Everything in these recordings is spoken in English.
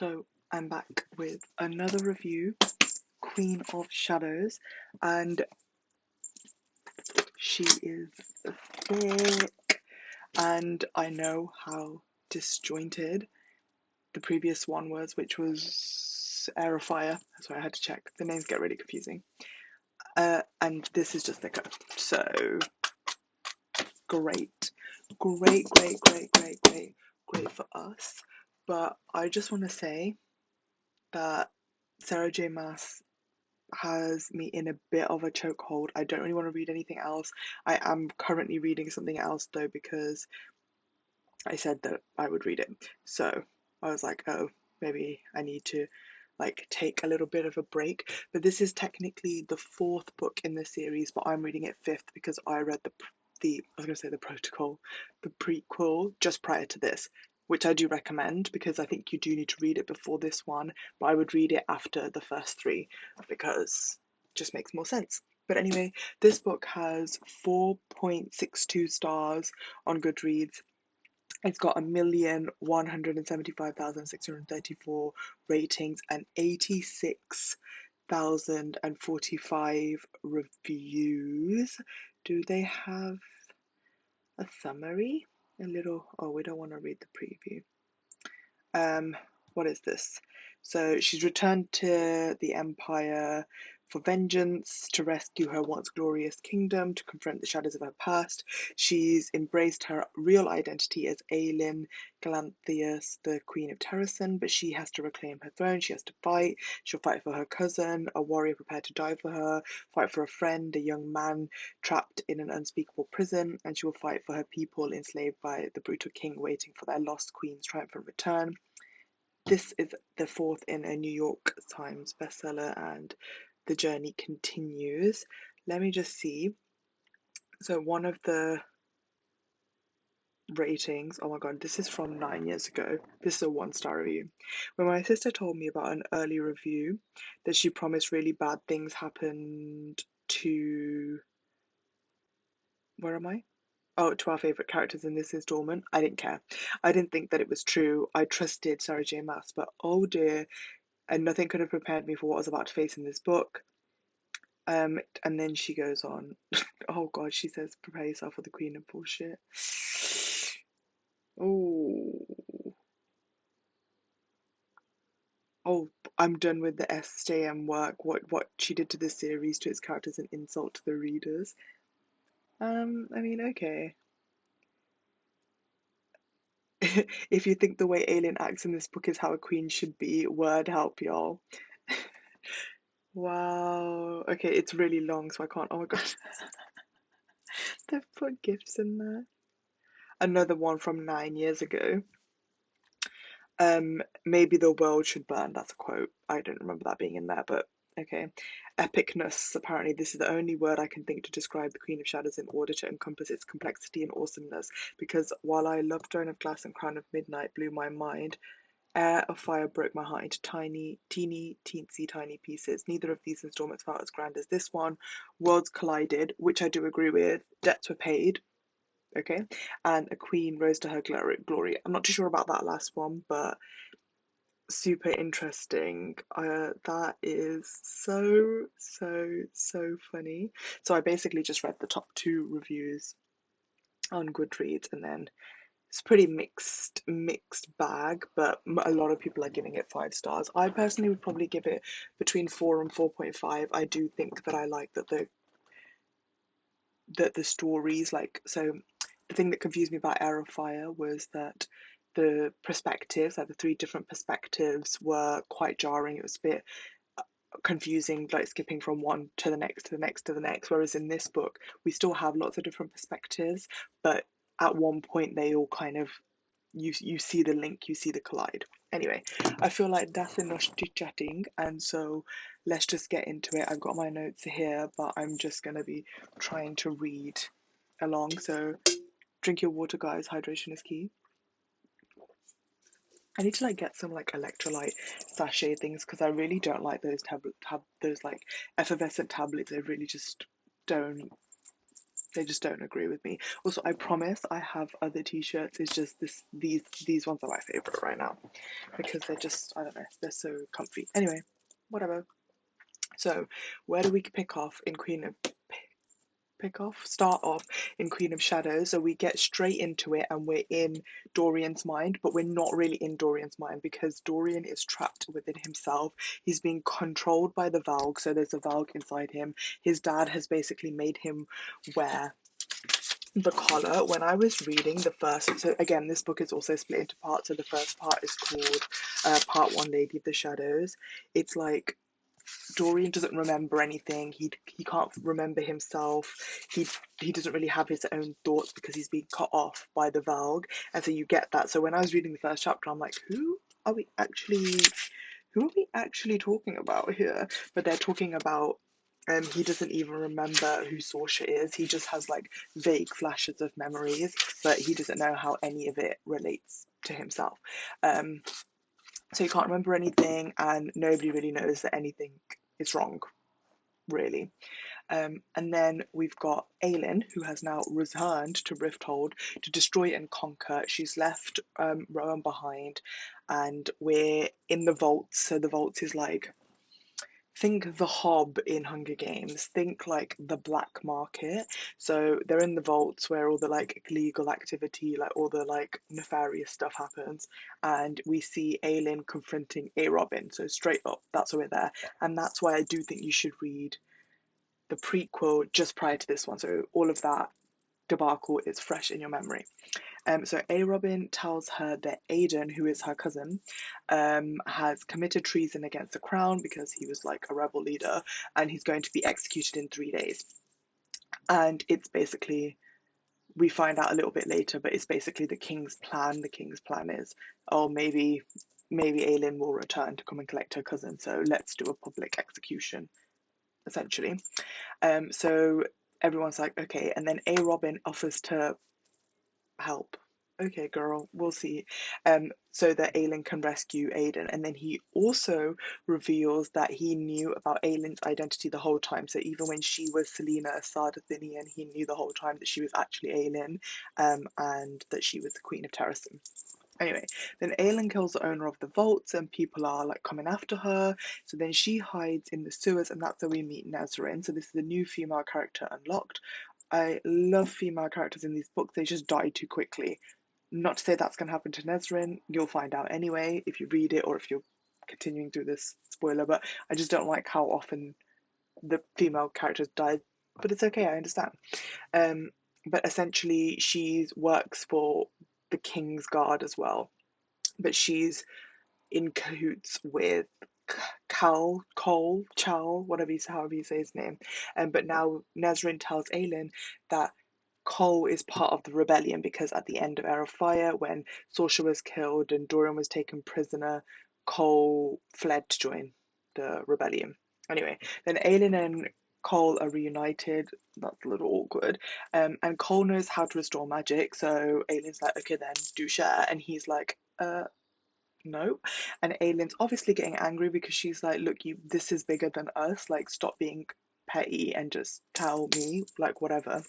So I'm back with another review, Queen of Shadows, and she is thick, and I know how disjointed the previous one was, which was Air of Fire. That's why I had to check. The names get really confusing. And this is just thicker. So great. Great for us. But I just want to say that Sarah J. Maas has me in a bit of a chokehold. I don't really want to read anything else. I am currently reading something else though because I said that I would read it. So I was like, oh, maybe I need to like take a little bit of a break. But this is technically the fourth book in the series, but I'm reading it fifth because I read the I was gonna say the protocol, the prequel just prior to this, which I do recommend because I think you do need to read it before this one, but I would read it after the first three because it just makes more sense. But anyway, this book has 4.62 stars on Goodreads. It's got 1,175,634 ratings and 86,045 reviews. Do they have a summary? A little, oh, we don't want to read the preview. What is this? So she's returned to the Empire for vengeance, to rescue her once glorious kingdom, to confront the shadows of her past. She's embraced her real identity as Aelin Galantheus, the Queen of Terrasen, but she has to reclaim her throne. She has to fight. She'll fight for her cousin, a warrior prepared to die for her, fight for a friend, a young man trapped in an unspeakable prison, and she will fight for her people enslaved by the brutal king waiting for their lost queen's triumphant return. This is the fourth in a New York Times bestseller, and the journey continues. Let me just see. So one of the ratings, oh my god, this is from 9 years ago. This is a 1-star review. When my sister told me about an early review that she promised really bad things happened to, where am I? Oh, to our favourite characters in this installment, I didn't care. I didn't think that it was true. I trusted Sarah J. Maas, but oh dear, and nothing could have prepared me for what I was about to face in this book. And then she goes on. Oh god, she says, prepare yourself for the queen of bullshit. Oh, oh, I'm done with the SJM work. What she did to this series, to its characters, an insult to the readers. I mean, okay. If you think the way Aelin acts in this book is how a queen should be, word help y'all. Wow. Okay, it's really long, so I can't. Oh my god. They've put gifts in there. Another one from 9 years ago. Maybe the world should burn. That's a quote. I don't remember that being in there, but okay. Epicness. Apparently, this is the only word I can think to describe the Queen of Shadows in order to encompass its complexity and awesomeness. Because while I love Throne of Glass and Crown of Midnight blew my mind, Air of Fire broke my heart into teensy tiny pieces. Neither of these installments felt as grand as this one. Worlds collided, which I do agree with. Debts were paid, okay, and a queen rose to her glory. I'm not too sure about that last one, but super interesting. That is so funny. So I basically just read the top 2 reviews on Goodreads, and then it's pretty mixed bag, but a lot of people are giving it 5 stars. I personally would probably give it between 4 and 4.5. I do think that I like that the stories, like, so the thing that confused me about Air of Fire was that the perspectives, like the 3 different perspectives, were quite jarring. It was a bit confusing, like skipping from one to the next to the next to the next, whereas in this book we still have lots of different perspectives, but at one point they all kind of, you see the link, you see the collide. Anyway, I feel like that's enough chit-chatting, and so let's just get into it. I've got my notes here, but I'm just going to be trying to read along, so drink your water, guys. Hydration is key. I need to like get some like electrolyte sachet things because I really don't like those those like effervescent tablets. I really just don't They just don't agree with me. Also, I promise I have other t-shirts. It's just these ones are my favorite right now because they're just, I don't know, they're so comfy. Anyway, whatever. So, where do we pick off in Queen of start off in Queen of Shadows? So we get straight into it and we're in Dorian's mind, but we're not really in Dorian's mind because Dorian is trapped within himself. He's being controlled by the Valg, so there's a Valg inside him. His dad has basically made him wear the collar. When I was reading the first, so again, this book is also split into parts. So the first part is called Part 1, Lady of the Shadows. It's like Dorian doesn't remember anything. He can't remember himself. He doesn't really have his own thoughts because he's being cut off by the Valg, and so you get that. So when I was reading the first chapter, I'm like, who are we actually talking about here? But they're talking about he doesn't even remember who Sorsha is. He just has like vague flashes of memories, but he doesn't know how any of it relates to himself. So he can't remember anything, and nobody really knows that anything is wrong, really. And then we've got Aelin, who has now returned to Rifthold to destroy and conquer. She's left Rowan behind, and we're in the vaults. So the vaults is like, think the Hob in Hunger Games, think like the black market. So they're in the vaults where all the like illegal activity, like all the like nefarious stuff happens, and we see Aelin confronting A Robin. So straight up, that's why we're there, and that's why I do think you should read the prequel just prior to this one, so all of that debacle is fresh in your memory. So A Robin tells her that Aidan, who is her cousin, has committed treason against the crown because he was like a rebel leader, and he's going to be executed in 3 days. And it's basically, we find out a little bit later, but it's basically the king's plan. The king's plan is, oh, maybe Aelin will return to come and collect her cousin, so let's do a public execution, essentially. So everyone's like, okay, and then A Robin offers to help. Okay, girl, we'll see. So that Aelin can rescue Aidan, and then he also reveals that he knew about Aelin's identity the whole time. So even when she was Selena Sardathinian, he knew the whole time that she was actually Aelin, and that she was the Queen of Terrasen. Anyway, then Aelin kills the owner of the vaults, and people are like coming after her. So then she hides in the sewers, and that's where we meet Nazrin. So this is a new female character unlocked. I love female characters in these books. They just die too quickly. Not to say that's going to happen to Nazrin. You'll find out anyway if you read it or if you're continuing through this spoiler. But I just don't like how often the female characters die. But it's okay. I understand. But essentially, she works for the King's Guard as well. But she's in cahoots with Chow, however you say his name. But now Nazrin tells Aelin that Cole is part of the rebellion because at the end of Heir of Fire, when Sorsha was killed and Dorian was taken prisoner, Cole fled to join the rebellion. Anyway, then Aelin and Cole are reunited. That's a little awkward. And Cole knows how to restore magic, so Aelin's like, okay then, do share. And he's like, no. And Aelin's obviously getting angry because she's like, look, this is bigger than us, like stop being petty and just tell me, like whatever.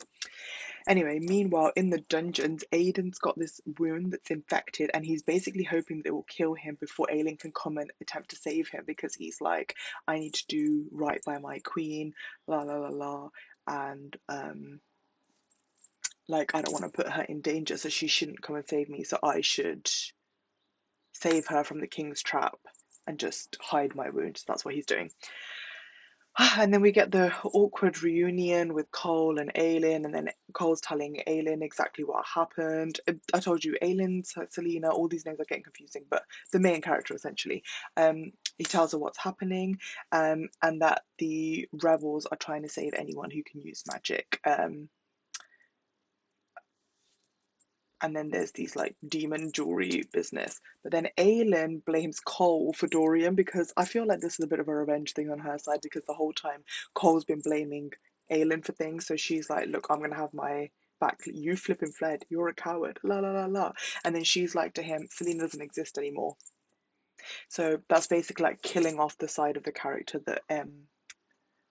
Anyway, meanwhile in the dungeons, Aidan's got this wound that's infected, and he's basically hoping that it will kill him before Aelin can come and attempt to save him, because he's like, I need to do right by my queen, la la la la, and like I don't want to put her in danger, so she shouldn't come and save me, so I should save her from the king's trap and just hide my wounds. That's what he's doing. And then we get the awkward reunion with Cole and Aelin, and then Cole's telling Aelin exactly what happened. I told you, Aelin, Selena, all these names are getting confusing, but the main character essentially. He tells her what's happening, and that the rebels are trying to save anyone who can use magic. And then there's these like demon jewelry business. But then Aelin blames Cole for Dorian, because I feel like this is a bit of a revenge thing on her side, because the whole time Cole's been blaming Aelin for things. So she's like, look, I'm gonna have my back. You flipping fled. You're a coward. La la la la. And then she's like to him, Selena doesn't exist anymore. So that's basically like killing off the side of the character that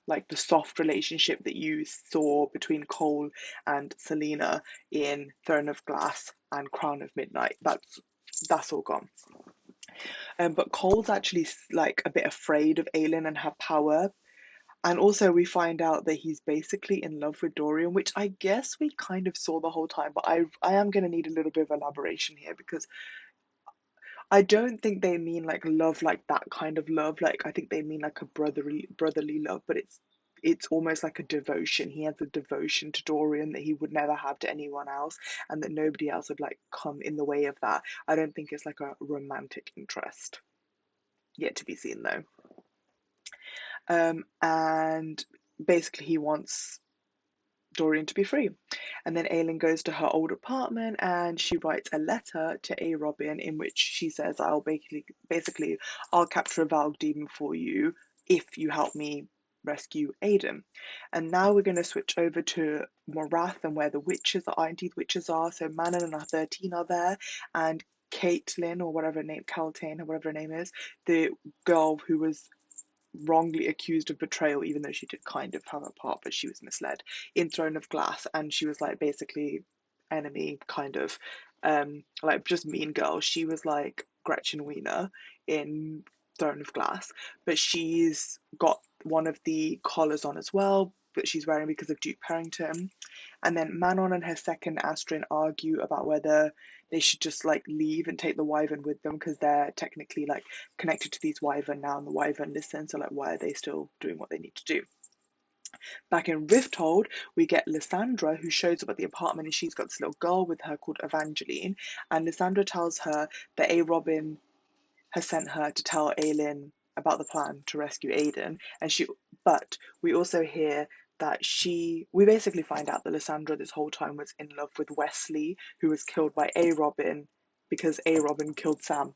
like the soft relationship that you saw between Cole and Selena in Throne of Glass and Crown of Midnight. That's all gone. But Cole's actually like a bit afraid of Aelin and her power. And also we find out that he's basically in love with Dorian, which I guess we kind of saw the whole time, but I am gonna need a little bit of elaboration here because I don't think they mean like love like that kind of love. Like I think they mean like a brotherly love, but it's almost like a devotion. He has a devotion to Dorian that he would never have to anyone else, and that nobody else would like come in the way of that. I don't think it's like a romantic interest. Yet to be seen though. And basically he wants Dorian to be free. And then Aelin goes to her old apartment and she writes a letter to A Robin in which she says, I'll basically I'll capture a Valg demon for you if you help me rescue Aiden. And now we're going to switch over to Morath and where the witches, the Iron Teeth witches are. So Manon and her 13 are there, and Caitlin or whatever her name, Caltane or whatever her name is, the girl who was wrongly accused of betrayal, even though she did kind of have a part, but she was misled in Throne of Glass, and she was like basically enemy, kind of, like just mean girl. She was like Gretchen Wiener in Throne of Glass, but she's got one of the collars on as well, that she's wearing because of Duke Perrington. And then Manon and her second Astrid argue about whether they should just like leave and take the wyvern with them because they're technically like connected to these wyvern now, and the wyvern listen, so like why are they still doing what they need to do? Back in Rifthold, we get Lysandra, who shows up at the apartment, and she's got this little girl with her called Evangeline, and Lysandra tells her that A Robin has sent her to tell Aelin about the plan to rescue Aiden, but we also hear that we basically find out that Lysandra this whole time was in love with Wesley, who was killed by A Robin because A Robin killed Sam.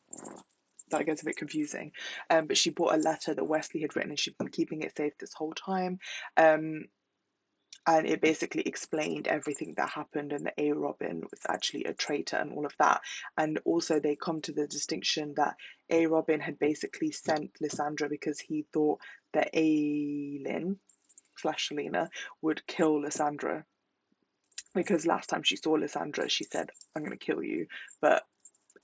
That gets a bit confusing. But she brought a letter that Wesley had written, and she'd been keeping it safe this whole time. Um, and it basically explained everything that happened, and that A Robin was actually a traitor and all of that. And also they come to the distinction that A Robin had basically sent Lysandra because he thought that Aelin slash Selena would kill Lysandra, because last time she saw Lysandra she said, I'm going to kill you. But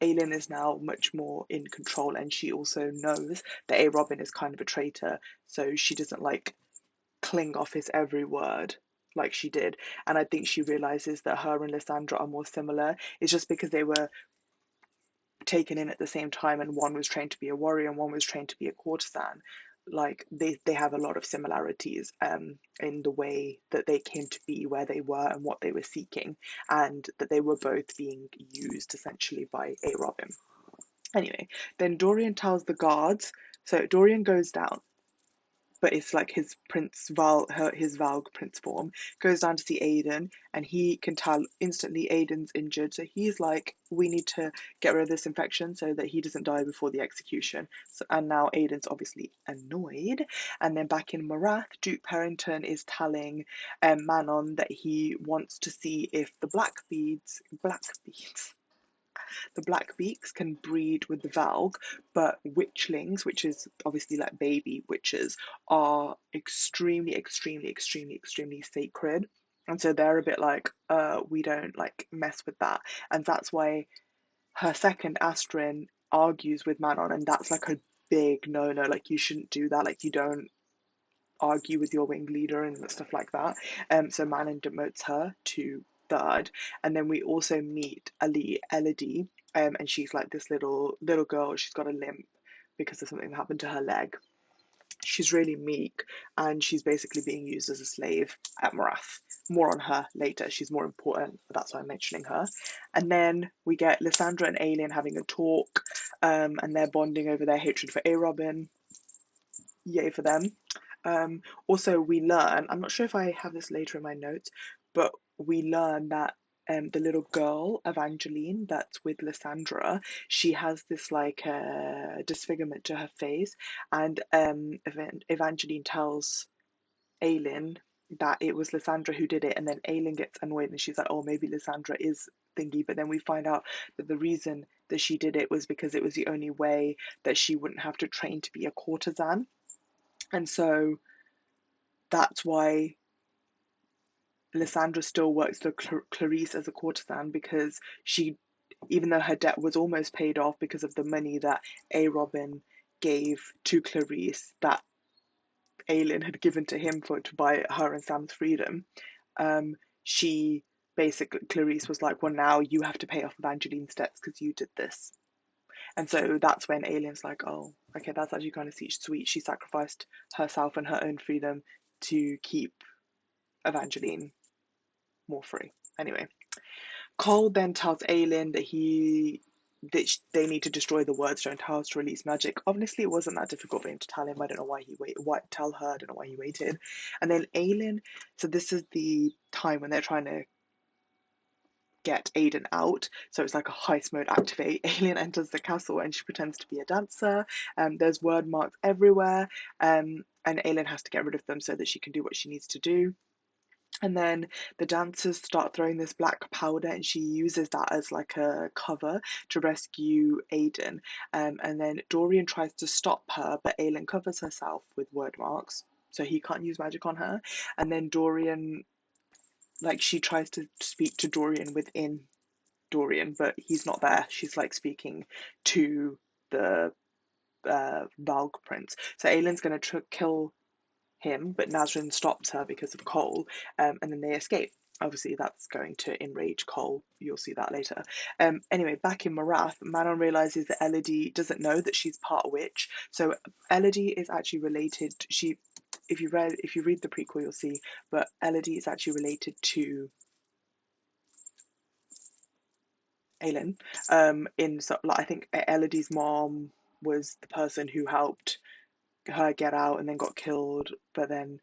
Aelin is now much more in control, and she also knows that A Robin is kind of a traitor, so she doesn't like cling off his every word like she did. And I think she realizes that her and Lysandra are more similar. It's just because they were taken in at the same time, and one was trained to be a warrior and one was trained to be a courtesan. Like they have a lot of similarities in the way that they came to be where they were and what they were seeking, and that they were both being used essentially by A Robin. Anyway, then Dorian tells the guards. So Dorian goes down, but it's like his his Valg prince form, goes down to see Aiden, and he can tell instantly Aiden's injured. So he's like, we need to get rid of this infection so that he doesn't die before the execution. So, and now Aiden's obviously annoyed. And then back in Morath, Duke Perrington is telling Manon that he wants to see if the black beaks can breed with the Valg, but witchlings, which is obviously like baby witches, are extremely, extremely, extremely, extremely sacred. And so they're a bit like, we don't like mess with that. And that's why her second Astrid argues with Manon, and that's like a big no-no. Like you shouldn't do that. Like you don't argue with your wing leader and stuff like that. So Manon demotes her to third, and then we also meet Elodie, and she's like this little girl. She's got a limp because of something that happened to her leg. She's really meek, and she's basically being used as a slave at Morath. More on her later. She's more important, but that's why I'm mentioning her. And then we get Lysandra and Aelin having a talk, and they're bonding over their hatred for A Robin. Yay for them. Also, we learn, I'm not sure if I have this later in my notes, but we learn that the little girl, Evangeline, that's with Lysandra, she has this like disfigurement to her face, and Evangeline tells Aelin that it was Lysandra who did it, and then Aelin gets annoyed and she's like, oh, maybe Lysandra is thingy, but then we find out that the reason that she did it was because it was the only way that she wouldn't have to train to be a courtesan. And so that's why Lysandra still works for Clarice as a courtesan, because she, even though her debt was almost paid off because of the money that A. Robin gave to Clarice, that Aelin had given to him to buy her and Sam's freedom, she basically, Clarice was like, well, now you have to pay off Evangeline's debts because you did this. And so that's when Aelin's like, oh, okay, that's actually kind of sweet. She sacrificed herself and her own freedom to keep Evangeline more free. Anyway, Cole then tells Aelin that they need to destroy the Wordstone Towers to release magic. Obviously, it wasn't that difficult for him to tell him. I don't know why he waited. Tell her. I don't know why he waited. And then Aelin. So this is the time when they're trying to get Aiden out. So it's like a heist mode activate. Aelin enters the castle and she pretends to be a dancer. There's word marks everywhere. And Aelin has to get rid of them so that she can do what she needs to do. And then the dancers start throwing this black powder, and she uses that as like a cover to rescue Aiden. And then Dorian tries to stop her, but Aelin covers herself with word marks, so he can't use magic on her. And then Dorian, like, she tries to speak to Dorian within Dorian, but he's not there. She's like speaking to the Valg Prince. So Aelin's going to kill him, but Nazrin stops her because of Cole, and then they escape. Obviously, that's going to enrage Cole. You'll see that later. Anyway, back in Morath, Manon realizes that Elodie doesn't know that she's part witch. So Elodie is actually related. If you read the prequel, you'll see. But Elodie is actually related to Aelin. I think Elodie's mom was the person who helped her get out and then got killed, but then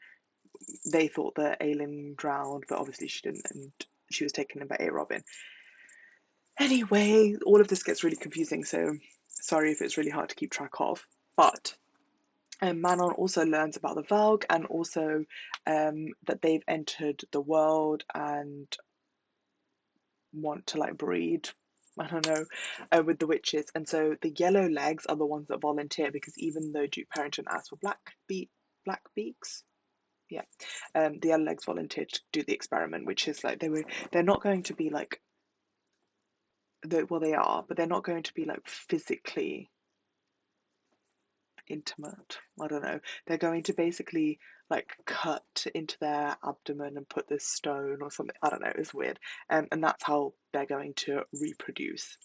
they thought that Aelin drowned, but obviously she didn't, and she was taken in by A. Robin. Anyway, all of this gets really confusing, so sorry if it's really hard to keep track of. But Manon also learns about the Valg, and also that they've entered the world and want to like breed. I don't know, with the witches, and so the yellow legs are the ones that volunteer, because even though Duke Parrington asked for black beaks, yeah, the yellow legs volunteered to do the experiment, which is like they're not going to be like, well, they are, but they're not going to be like physically intimate. I don't know. They're going to basically like cut into their abdomen and put this stone or something. I don't know. It's weird. And that's how they're going to reproduce.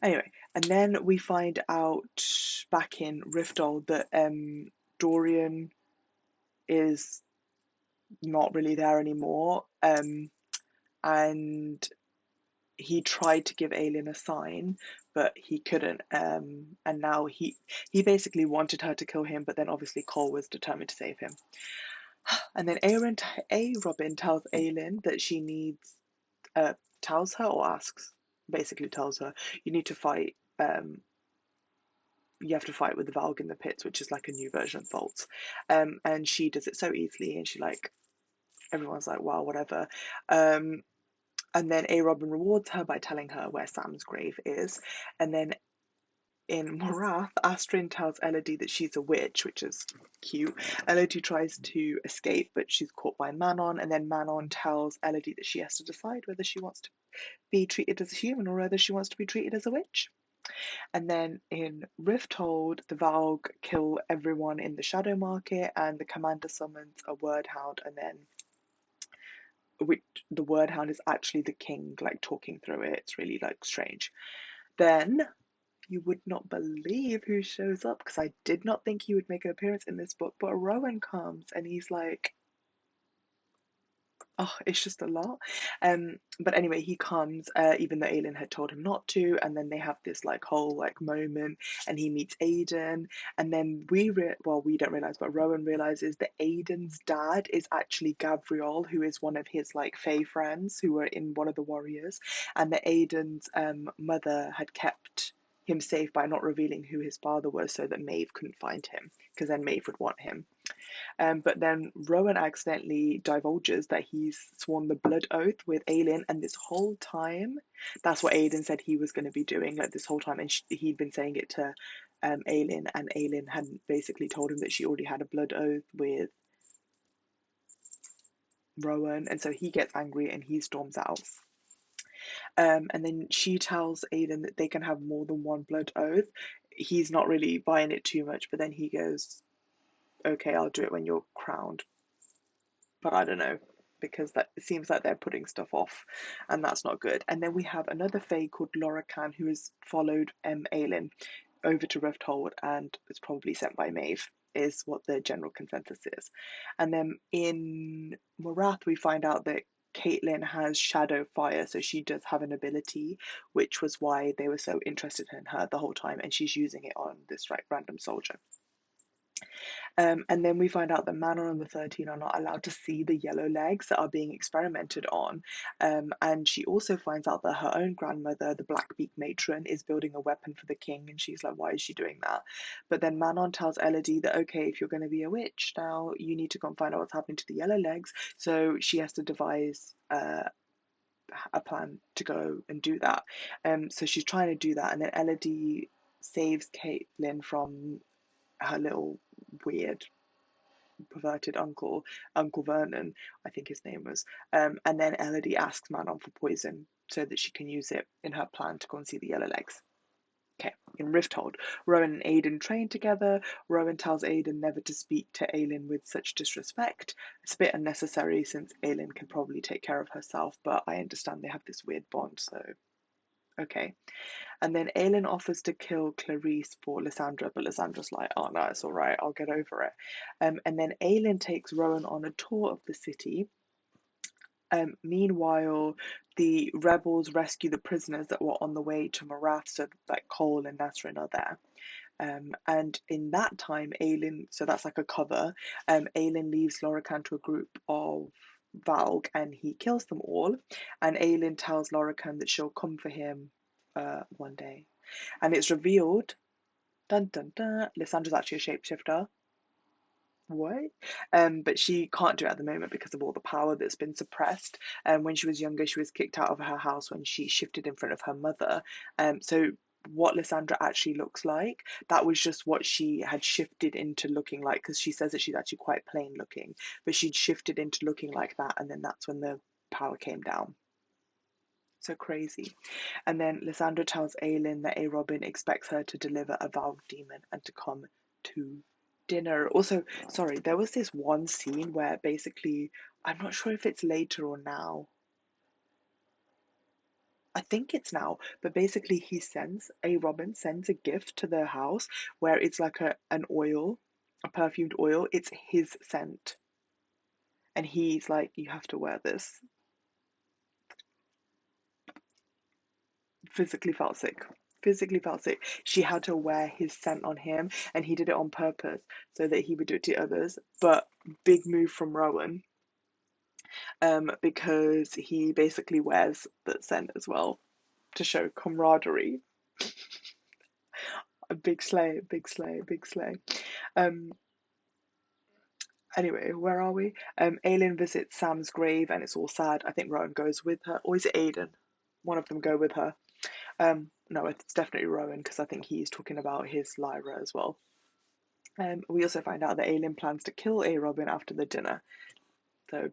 Anyway, and then we find out back in Riftol that Dorian is not really there anymore. And he tried to give Aelin a sign, but he couldn't. And now he basically wanted her to kill him, but then obviously Cole was determined to save him. And then A. Robin tells Aelin that she needs, tells her or asks, basically tells her, you need to fight. You have to fight with the Valg in the pits, which is like a new version of Vault. And she does it so easily, and she like, everyone's like, wow, whatever. And then A. Robin rewards her by telling her where Sam's grave is. And then in Morath, Astrid tells Elodie that she's a witch, which is cute. Elodie tries to escape, but she's caught by Manon. And then Manon tells Elodie that she has to decide whether she wants to be treated as a human or whether she wants to be treated as a witch. And then in Rifthold, the Valg kill everyone in the Shadow Market, and the commander summons a word hound, and then the word hound is actually the king, like talking through it. It's really like strange. Then you would not believe who shows up, because I did not think he would make an appearance in this book, but Rowan comes and he's like, oh, it's just a lot. But anyway, he comes, even though Aelin had told him not to, and then they have this like whole like moment, and he meets Aiden, and then we don't realize, but Rowan realizes that Aiden's dad is actually Gabriel, who is one of his like Fae friends who were in one of the warriors, and that Aiden's mother had kept him safe by not revealing who his father was, so that Maeve couldn't find him, because then Maeve would want him. But then Rowan accidentally divulges that he's sworn the blood oath with Aelin, and this whole time, that's what Aiden said he was going to be doing, like this whole time, and he'd been saying it to Aelin, and Aelin hadn't basically told him that she already had a blood oath with Rowan, and so he gets angry and he storms out. And then she tells Aiden that they can have more than one blood oath. He's not really buying it too much, but then he goes, "Okay, I'll do it when you're crowned." But I don't know, because that it seems like they're putting stuff off, and that's not good. And then we have another Fae called Laura Khan who has followed Aelin over to Rifthold and is probably sent by Maeve, is what the general consensus is. And then in Morath, we find out that Caitlin has shadow fire, so she does have an ability, which was why they were so interested in her the whole time, and she's using it on this like random soldier. And then we find out that Manon and the 13 are not allowed to see the yellow legs that are being experimented on. And she also finds out that her own grandmother, the Blackbeak matron, is building a weapon for the king. And she's like, why is she doing that? But then Manon tells Elodie that, okay, if you're going to be a witch, now you need to go and find out what's happening to the yellow legs. So she has to devise a plan to go and do that. So she's trying to do that. And then Elodie saves Caitlin from her little weird perverted uncle, Uncle Vernon, I think his name was. And then Elodie asks Manon for poison so that she can use it in her plan to go and see the yellow legs. Okay, in Rifthold, Rowan and Aiden train together. Rowan tells Aiden never to speak to Aelin with such disrespect. It's a bit unnecessary since Aelin can probably take care of herself, but I understand they have this weird bond, so okay. And then Aelin offers to kill Clarice for Lysandra, but Lysandra's like, oh no, it's all right, I'll get over it. And then Aelin takes Rowan on a tour of the city. Meanwhile, the rebels rescue the prisoners that were on the way to Morath, so like Cole and Nasrin are there. And in that time, Aelin, so that's like a cover, Aelin leaves Lorcan to a group of Valg and he kills them all. And Aelin tells Lorcan that she'll come for him one day. And it's revealed, dun dun dun, Lysandra's actually a shapeshifter. What? But she can't do it at the moment because of all the power that's been suppressed. When she was younger, she was kicked out of her house when she shifted in front of her mother. So what Lysandra actually looks like, that was just what she had shifted into looking like, because she says that she's actually quite plain looking, but she'd shifted into looking like that, and then that's when the power came down. So crazy. And then Lysandra tells Aelin that A. Robin expects her to deliver a Valve demon and to come to dinner. Also, sorry, there was this one scene where basically, I'm not sure if it's later or now. I think it's now, but basically A. Robin sends a gift to their house where it's like an oil, a perfumed oil. It's his scent. And he's like, you have to wear this. Physically felt sick. Physically felt sick. She had to wear his scent on him, and he did it on purpose so that he would do it to others. But big move from Rowan, because he basically wears that scent as well to show camaraderie. A big slay, big slay, big slay. Um, anyway, where are we? Aelin visits Sam's grave, and it's all sad. I think Rowan goes with her, or is it Aiden? One of them go with her. No, it's definitely Rowan because I think he's talking about his Lyra as well. We also find out that Aelin plans to kill A. Robin after the dinner. So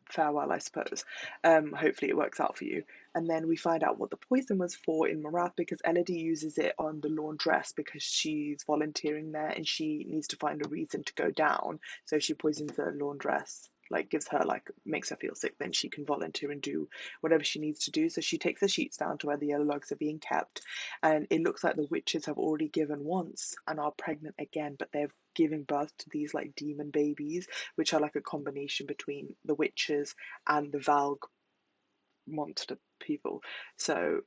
farewell, I suppose. Hopefully it works out for you. And then we find out what the poison was for in Morath because Elodie uses it on the laundress because she's volunteering there and she needs to find a reason to go down. So she poisons the laundress, like gives her like makes her feel sick. Then she can volunteer and do whatever she needs to do. So she takes the sheets down to where the yellow logs are being kept, and it looks like the witches have already given once and are pregnant again, but they're giving birth to these like demon babies which are like a combination between the witches and the Valg monster people. So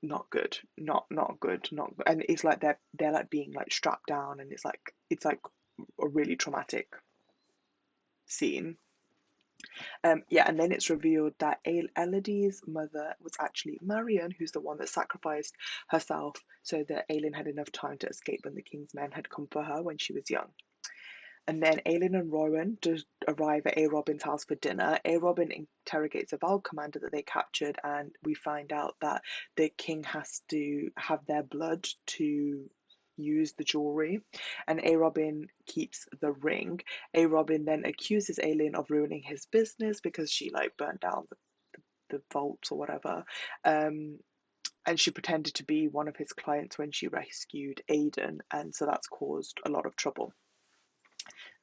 not good, not good, not good. And it's like they're like being like strapped down, and it's like a really traumatic scene. Yeah, and then it's revealed that Elodie's mother was actually Marion, who's the one that sacrificed herself so that Aelin had enough time to escape when the king's men had come for her when she was young. And then Aelin and Rowan arrive at A. Robin's house for dinner. A. Robin interrogates a Valg commander that they captured, and we find out that the king has to have their blood to use the jewelry, and A Robin keeps the ring. A Robin then accuses Aelin of ruining his business because she like burnt down the vaults or whatever. And she pretended to be one of his clients when she rescued Aiden, and so that's caused a lot of trouble.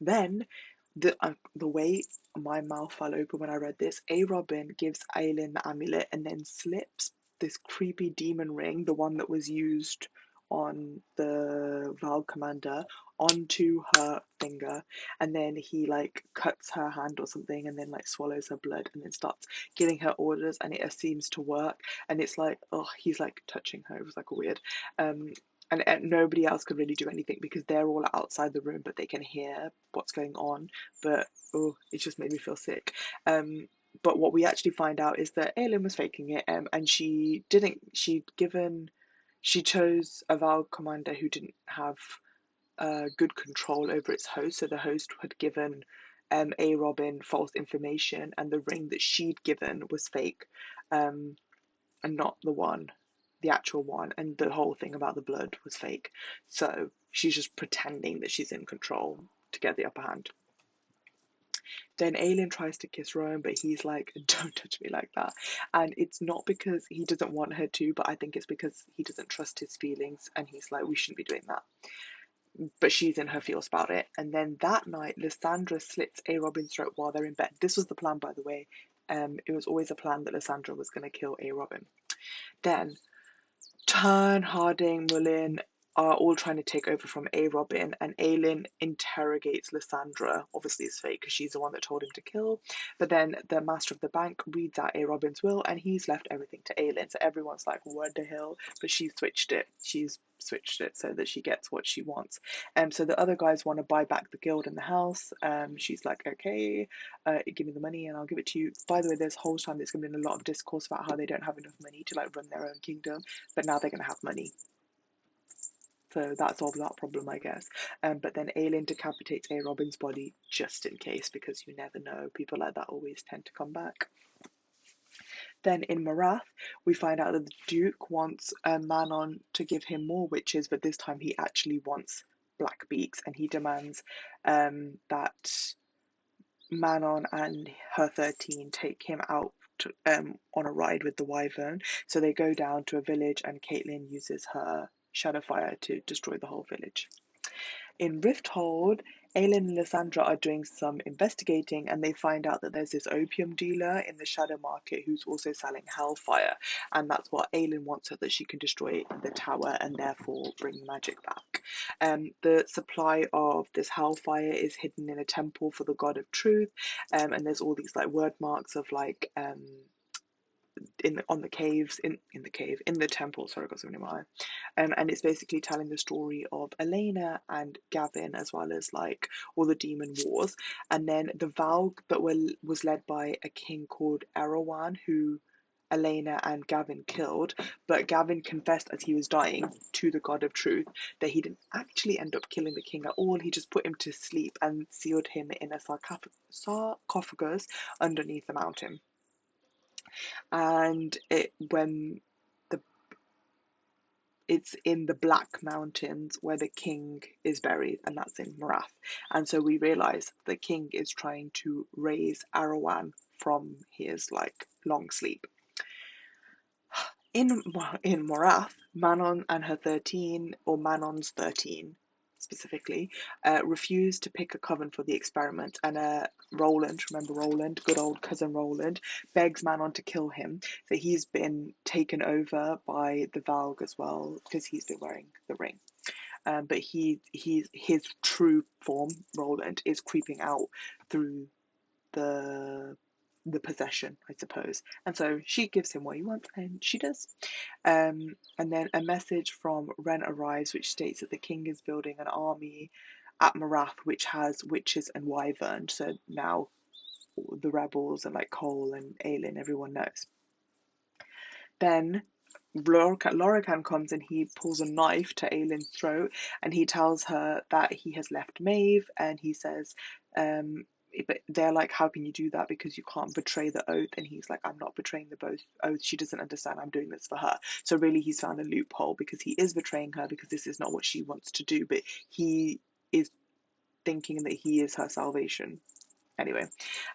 Then, the way my mouth fell open when I read this, A Robin gives Aelin the amulet and then slips this creepy demon ring, the one that was used on the Val commander, onto her finger, and then he like cuts her hand or something and then like swallows her blood and then starts giving her orders, and it seems to work. And it's like, oh, he's like touching her. It was like weird. And nobody else could really do anything because they're all outside the room, but they can hear what's going on. But oh, it just made me feel sick. But what we actually find out is that Aelin was faking it, and she didn't. She chose a Val commander who didn't have good control over its host. So the host had given A Robin false information, and the ring that she'd given was fake, and not the actual one, and the whole thing about the blood was fake. So she's just pretending that she's in control to get the upper hand. Then Aelin tries to kiss Rowan, but he's like, don't touch me like that. And it's not because he doesn't want her to, but I think it's because he doesn't trust his feelings, and he's like, we shouldn't be doing that. But she's in her feels about it. And then that night, Lysandra slits A Robin's throat while they're in bed. This was the plan, by the way. It was always a plan that Lysandra was going to kill A Robin. Then Turn, Harding, Mullin are all trying to take over from A Robin, and Aelin interrogates Lysandra. Obviously, it's fake because she's the one that told him to kill. But then the master of the bank reads out A Robin's will, and he's left everything to Aelin. So everyone's like, "What the hell?" But she's switched it. She's switched it so that she gets what she wants. So the other guys want to buy back the guild and the house. She's like, "Okay, give me the money and I'll give it to you." By the way, this whole time there's going to be a lot of discourse about how they don't have enough money to like run their own kingdom, but now they're going to have money. So that solves that problem, I guess. But then Aelin decapitates A Robin's body just in case, because you never know. People like that always tend to come back. Then in Morath, we find out that the Duke wants Manon to give him more witches, but this time he actually wants Blackbeaks, and he demands that Manon and her 13 take him out on a ride with the Wyvern. So they go down to a village, and Caitlin uses her Shadowfire to destroy the whole village. In Rifthold, Aelin and Lysandra are doing some investigating, and they find out that there's this opium dealer in the shadow market who's also selling hellfire, and that's what Aelin wants, so that she can destroy the tower and therefore bring magic back. The supply of this hellfire is hidden in a temple for the god of truth, and there's all these like word marks of like in the temple. Sorry, I got something in my eye. And it's basically telling the story of Elena and Gavin, as well as like all the demon wars. And then the vow that was led by a king called Erewhon, who Elena and Gavin killed, but Gavin confessed as he was dying to the god of truth that he didn't actually end up killing the king at all. He just put him to sleep and sealed him in a sarcophagus underneath the mountain. And it's in the Black Mountains where the king is buried, and that's in Morath. And so we realise the king is trying to raise Arawan from his like long sleep. In Morath, Manon and her 13, or Manon's 13 specifically, refused to pick a coven for the experiment, and Roland, remember Roland, good old cousin Roland, begs Manon to kill him. So he's been taken over by the Valg as well, because he's been wearing the ring. But his true form, Roland, is creeping out through the possession, I suppose. And so she gives him what he wants, and she does. And then a message from Ren arrives, which states that the king is building an army at Morath, which has witches and wyverns. So now the rebels and like Cole and Aelin, everyone knows. Then Lorcan comes, and he pulls a knife to Aelin's throat, and he tells her that he has left Maeve, and he says but they're like, how can you do that? Because you can't betray the oath. And he's like, I'm not betraying the both oath. She doesn't understand. I'm doing this for her. So really, he's found a loophole because he is betraying her because this is not what she wants to do. But he is thinking that he is her salvation. Anyway,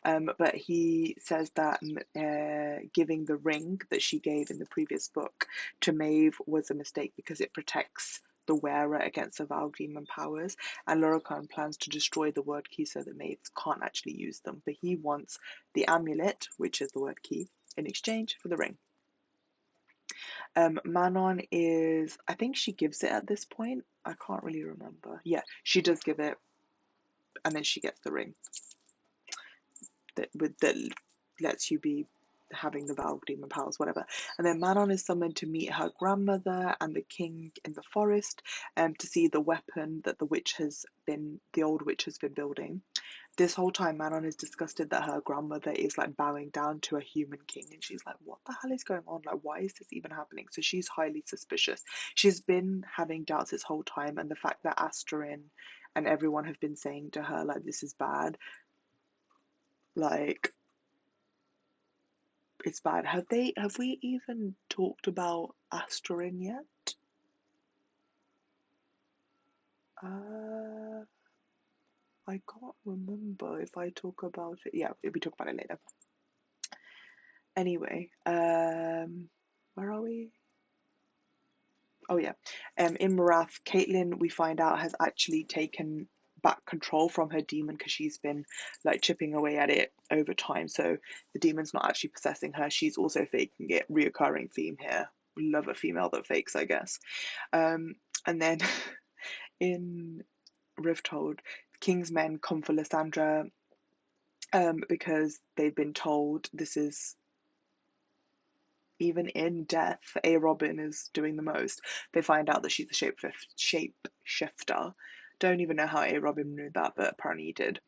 but he says that giving the ring that she gave in the previous book to Maeve was a mistake because it protects the wearer against the Val demon powers, and Lorcan plans to destroy the word key so that Maeve can't actually use them. But he wants the amulet, which is the word key, in exchange for the ring. Manon is, I think she gives it at this point. I can't really remember. Yeah, she does give it, and then she gets the ring that lets you be having the Val demon powers, whatever. And then Manon is summoned to meet her grandmother and the king in the forest, to see the weapon that the old witch has been building. This whole time, Manon is disgusted that her grandmother is like bowing down to a human king, and she's like, what the hell is going on? Like, why is this even happening? So she's highly suspicious. She's been having doubts this whole time, and the fact that Asterin and everyone have been saying to her, like, this is bad, like, it's bad. Have we even talked about Asterin yet? I can't remember if I talk about it. Yeah, we talk about it later. Anyway, where are we? Oh yeah. In Morath, Caitlin, we find out, has actually taken back control from her demon because she's been like chipping away at it over time. So the demon's not actually possessing her. She's also faking it. Reoccurring theme here. We love a female that fakes, I guess. And then in Rifthold, King's men come for Lysandra, because they've been told this is, even in death, A. Robin is doing the most. They find out that she's a shapeshifter. Don't even know how A. Robin knew that, but apparently he did.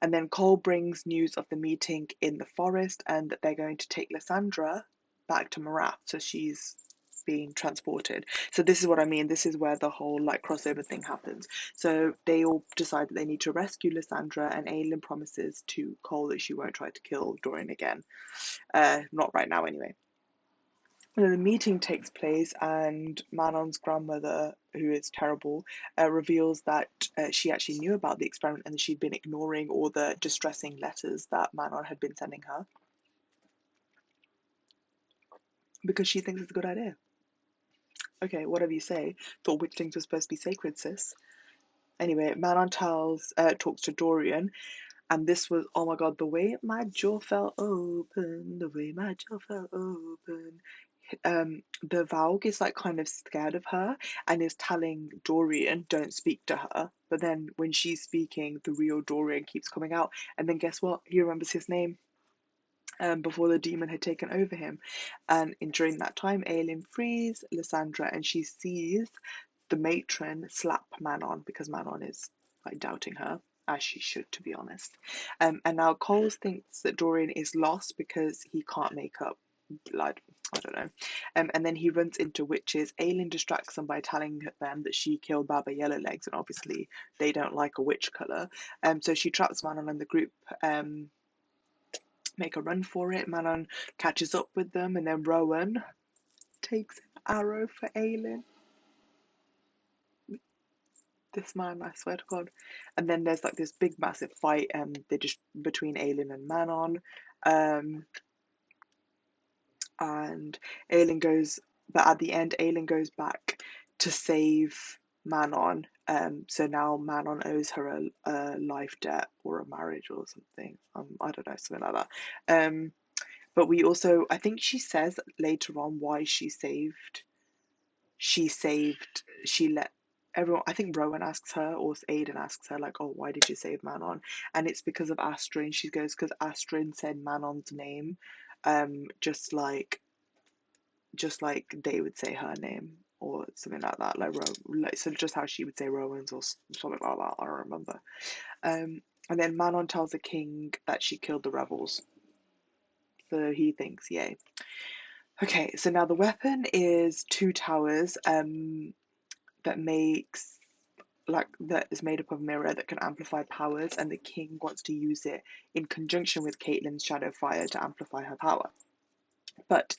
And then Cole brings news of the meeting in the forest and that they're going to take Lysandra back to Morath, so she's being transported. So this is what I mean. This is where the whole like crossover thing happens. So they all decide that they need to rescue Lysandra, and Aelin promises to Cole that she won't try to kill Dorian again. Not right now, anyway. And then the meeting takes place, and Manon's grandmother, who is terrible, reveals that she actually knew about the experiment and that she'd been ignoring all the distressing letters that Manon had been sending her because she thinks it's a good idea. Okay, whatever you say. Thought witch things were supposed to be sacred, sis. Anyway, Manon talks to Dorian, and this was, oh my god, the way my jaw fell open, the way my jaw fell open. The Valg is like kind of scared of her and is telling Dorian, don't speak to her. But then when she's speaking, the real Dorian keeps coming out. And then guess what? He remembers his name, before the demon had taken over him. And during that time, Aelin frees Lysandra, and she sees the matron slap Manon because Manon is like doubting her, as she should, to be honest. And now Coles thinks that Dorian is lost because he can't make up blood. I don't know. And then he runs into witches. Aelin distracts them by telling them that she killed Baba Yellowlegs, and obviously they don't like a witch colour. So she traps Manon and the group. Make a run for it. Manon catches up with them, and then Rowan takes an arrow for Aelin. This man, I swear to God. And then there's like this big massive fight, they just between Aelin and Manon. And Aelin goes, but at the end, Aelin goes back to save Manon. So now Manon owes her a life debt or a marriage or something. I don't know, something like that. But we also, I think she says later on why she let everyone, I think Rowan asks her, or Aidan asks her, like, oh, why did you save Manon? And it's because of Astrid. She goes, because Astrid said Manon's name, just like they would say her name or something like that, like so just how she would say Rowan's or something like that. I don't remember. And then Manon tells the king that she killed the rebels, so he thinks, yay. Okay, so now the weapon is two towers, that makes like that is made up of mirror that can amplify powers, and the king wants to use it in conjunction with Caitlyn's shadow fire to amplify her power. But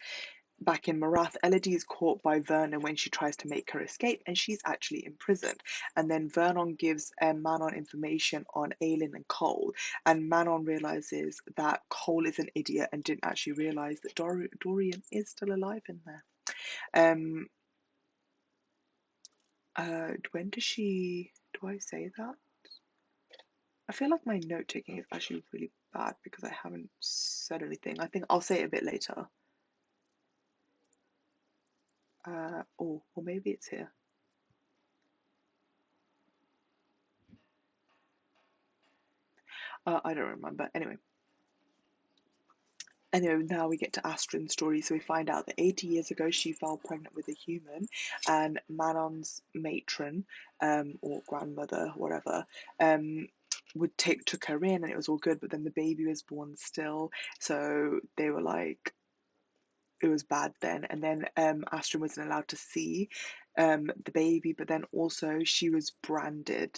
back in Marath, Elodie is caught by Vernon when she tries to make her escape, and she's actually imprisoned. And then Vernon gives Manon information on Aelin and Cole, and Manon realizes that Cole is an idiot and didn't actually realize that Dorian is still alive in there. Um, when does she? Do I say that? I feel like my note taking is actually really bad because I haven't said anything. I think I'll say it a bit later. Or maybe it's here. I don't remember. Anyway, now we get to Astrid's story. So we find out that 80 years ago she fell pregnant with a human, and Manon's matron, or grandmother, whatever, took her in, and it was all good. But then the baby was born still, so they were like, it was bad then. And then Astrid wasn't allowed to see the baby, but then also she was branded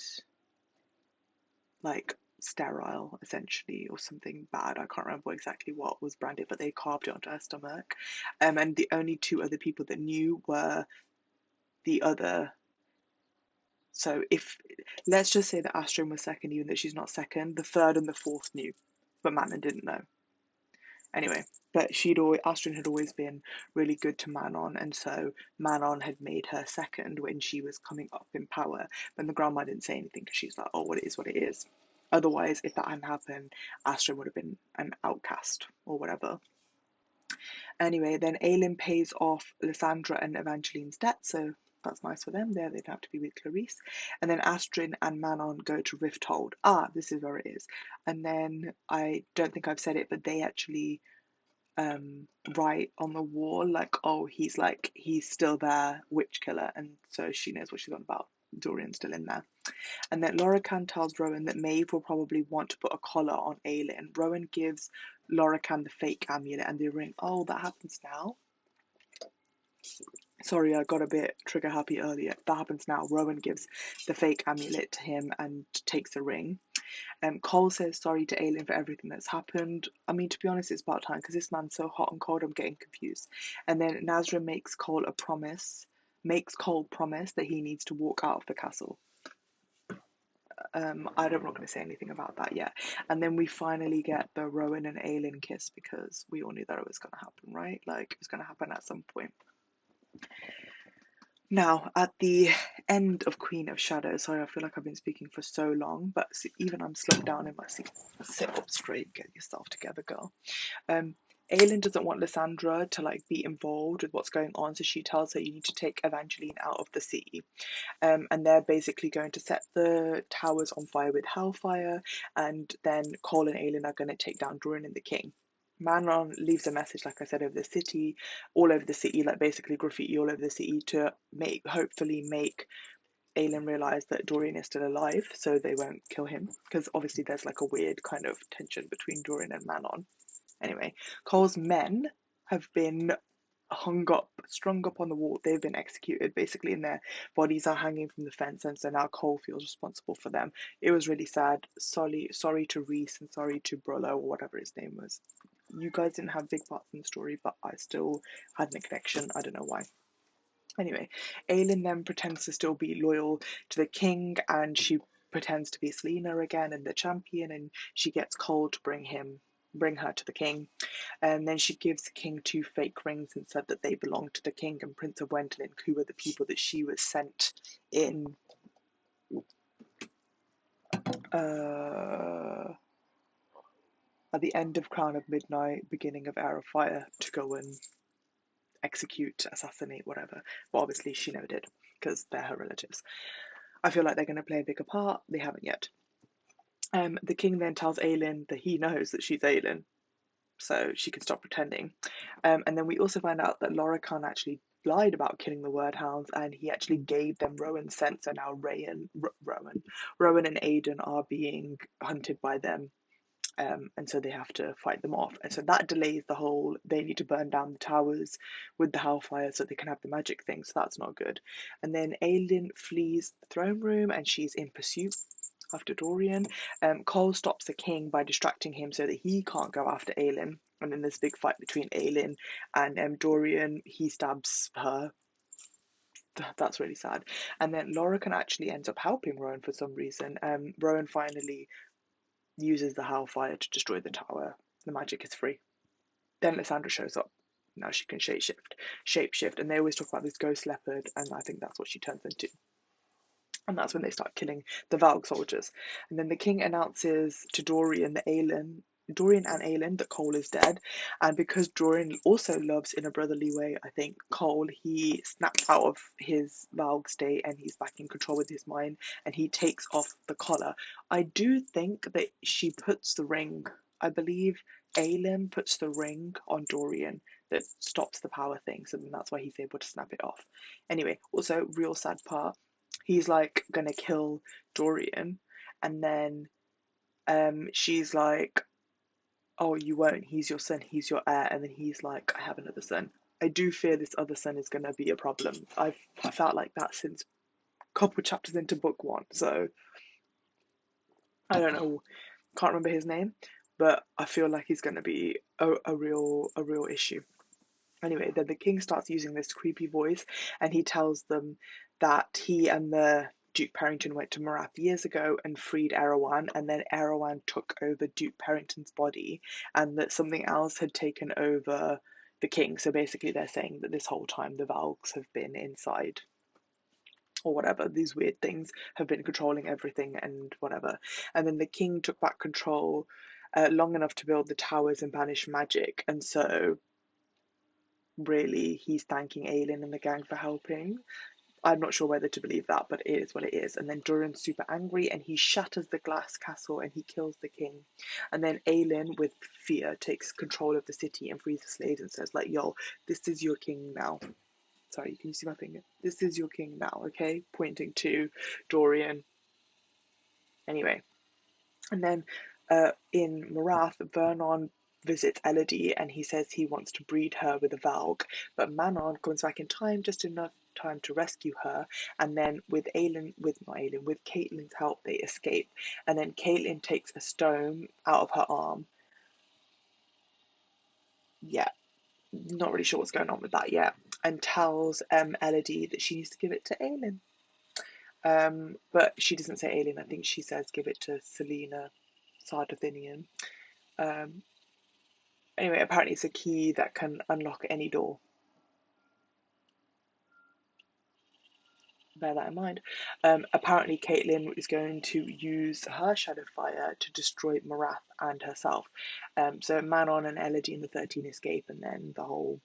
like sterile essentially, or something bad. I can't remember exactly what was branded, but they carved it onto her stomach. And the only two other people that knew were the other. So if let's just say that Astrid was second, even though she's not second, the third and the fourth knew, but Manon didn't know. Anyway, but Astrid had always been really good to Manon, and so Manon had made her second when she was coming up in power. But the grandma didn't say anything because she's like, oh, what it is, what it is. Otherwise, if that hadn't happened, Astrid would have been an outcast or whatever. Anyway, then Aelin pays off Lysandra and Evangeline's debt, so that's nice for them. There, they don't have to be with Clarice. And then Astrid and Manon go to Rifthold. This is where it is. And then I don't think I've said it, but they actually write on the wall like, oh, he's still there, witch killer, and so she knows what she's on about. Dorian's still in there. And then Lorcan tells Rowan that Maeve will probably want to put a collar on Aelin. Rowan gives Lorcan the fake amulet and the ring. Oh, that happens now. Sorry, I got a bit trigger happy earlier. That happens now. Rowan gives the fake amulet to him and takes the ring. Cole says sorry to Aelin for everything that's happened. I mean, to be honest, it's about time because this man's so hot and cold, I'm getting confused. And then Nazra makes Cole promise that he needs to walk out of the castle. I'm not going to say anything about that yet. And then we finally get the Rowan and Aelin kiss because we all knew that it was going to happen, right? Like, it was going to happen at some point. Now, at the end of Queen of Shadows, sorry, I feel like I've been speaking for so long, but even I'm slowed down in my seat. Sit up straight, get yourself together, girl. Aelin doesn't want Lysandra to be involved with what's going on, so she tells her you need to take Evangeline out of the city. And they're basically going to set the towers on fire with hellfire, and then Cole and Aelin are going to take down Dorian and the king. Manon leaves a message, like I said, all over the city, like basically graffiti all over the city to hopefully make Aelin realize that Dorian is still alive, so they won't kill him, because obviously there's like a weird kind of tension between Dorian and Manon. Anyway, Cole's men have been strung up on the wall. They've been executed basically, and their bodies are hanging from the fence, and so now Cole feels responsible for them. It was really sad. Sorry to Reese and sorry to Brollo or whatever his name was. You guys didn't have big parts in the story, but I still had a connection. I don't know why. Anyway, Aelin then pretends to still be loyal to the king, and she pretends to be Selena again and the champion, and she gets Cole to bring her to the king. And then she gives the king 2 fake rings and said that they belong to the king and Prince of Wendling, who were the people that she was sent in at the end of Crown of Midnight, beginning of Heir of Fire, to go and execute, assassinate, whatever. But obviously she never did, because they're her relatives. I feel like they're going to play a bigger part. They haven't yet. The king then tells Aelin that he knows that she's Aelin, so she can stop pretending. And then we also find out that Lorcan actually lied about killing the Wordhounds, and he actually gave them Rowan's scent, so now Rowan and Aidan are being hunted by them. and so they have to fight them off. And so that delays the whole, they need to burn down the towers with the hellfire so they can have the magic thing, so that's not good. And then Aelin flees the throne room and she's in pursuit after Dorian. Cole stops the king by distracting him so that he can't go after Aelin. And then there's a big fight between Aelin and Dorian. He stabs her. That's really sad. And then Lorcan actually ends up helping Rowan for some reason. Rowan finally uses the hellfire to destroy the tower. The magic is free. Then Lysandra shows up. Now she can shapeshift, and they always talk about this ghost leopard, and I think that's what she turns into. And that's when they start killing the Valg soldiers. And then the king announces to Dorian and Aelin that Cole is dead. And because Dorian also loves in a brotherly way, I think, Cole, he snaps out of his Valg state and he's back in control with his mind and he takes off the collar. I do think that she puts the ring, I believe Aelin puts the ring on Dorian that stops the power thing, so then that's why he's able to snap it off. Anyway, also, real sad part, he's like gonna kill Dorian, and then she's like, oh, you won't, he's your son, he's your heir. And then he's like, I have another son. I do fear this other son is gonna be a problem. I felt like that since a couple chapters into book one, so I don't know, can't remember his name, but I feel like he's gonna be a real issue. Anyway, then the king starts using this creepy voice and he tells them that he and the Duke Perrington went to Marath years ago and freed Erewhon, and then Erewhon took over Duke Perrington's body, and that something else had taken over the king. So basically they're saying that this whole time the Valgs have been inside, or whatever, these weird things have been controlling everything and whatever. And then the king took back control long enough to build the towers and banish magic, and so really he's thanking Aelin and the gang for helping. I'm not sure whether to believe that, but it is what it is. And then Durin's super angry and he shatters the glass castle and he kills the king. And then Aelin, with fear, takes control of the city and frees the slaves and says, like, yo, this is your king now. Sorry, can you see my finger? This is your king now, okay? Pointing to Dorian. Anyway. And then in Marath, Vernon visits Elodie and he says he wants to breed her with a Valg, but Manon comes back in time, just enough time to rescue her. And then with Caitlyn's help, they escape. And then Caitlyn takes a stone out of her arm. Yeah, not really sure what's going on with that yet. And tells Elodie that she needs to give it to Aelin. But she doesn't say Aelin. I think she says give it to Selena Sardathinian. Anyway, apparently it's a key that can unlock any door. Bear that in mind. Apparently Caitlyn is going to use her shadow fire to destroy Marath and herself. So Manon and Elodie and the 13 escape, and then the whole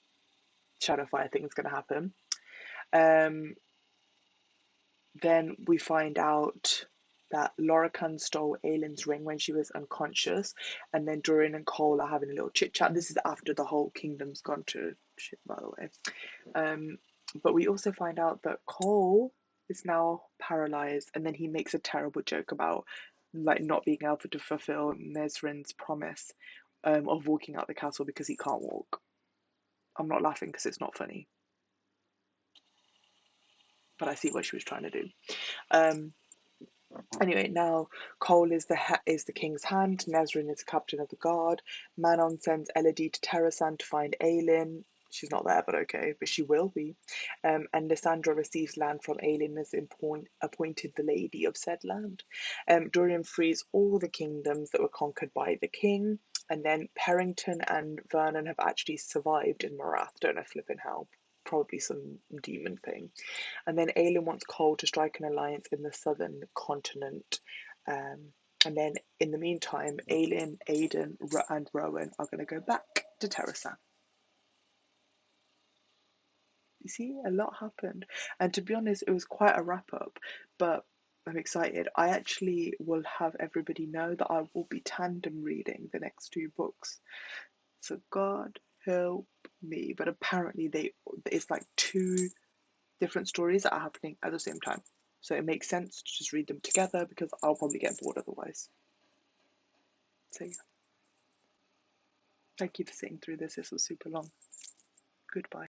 shadow fire thing is going to happen. Then we find out that Lorcan stole Aelin's ring when she was unconscious, and then Dorian and Cole are having a little chit chat. This is after the whole kingdom's gone to shit, by the way. But we also find out that Cole is now paralyzed, and then he makes a terrible joke about like not being able to fulfill Nesrin's promise of walking out the castle because he can't walk. I'm not laughing because it's not funny, but I see what she was trying to do. Anyway, now Cole is the king's hand, Nesrin is captain of the guard, Manon sends Elodie to Terrasan to find Aelin. She's not there, but okay, but she will be. And Lysandra receives land from Aelin as appointed the lady of said land. Dorian frees all the kingdoms that were conquered by the king, and then Perrington and Vernon have actually survived in Marath. Don't know flipping how. Probably some demon thing. And then Aelin wants Cole to strike an alliance in the southern continent. And then in the meantime, Aelin, Aidan, and Rowan are going to go back to Terrasan. You see, a lot happened. And to be honest, it was quite a wrap up, but I'm excited. I actually will have everybody know that I will be tandem reading the next two books. So God help me. But apparently it's like two different stories that are happening at the same time. So it makes sense to just read them together because I'll probably get bored otherwise. So yeah. Thank you for sitting through this. This was super long. Goodbye.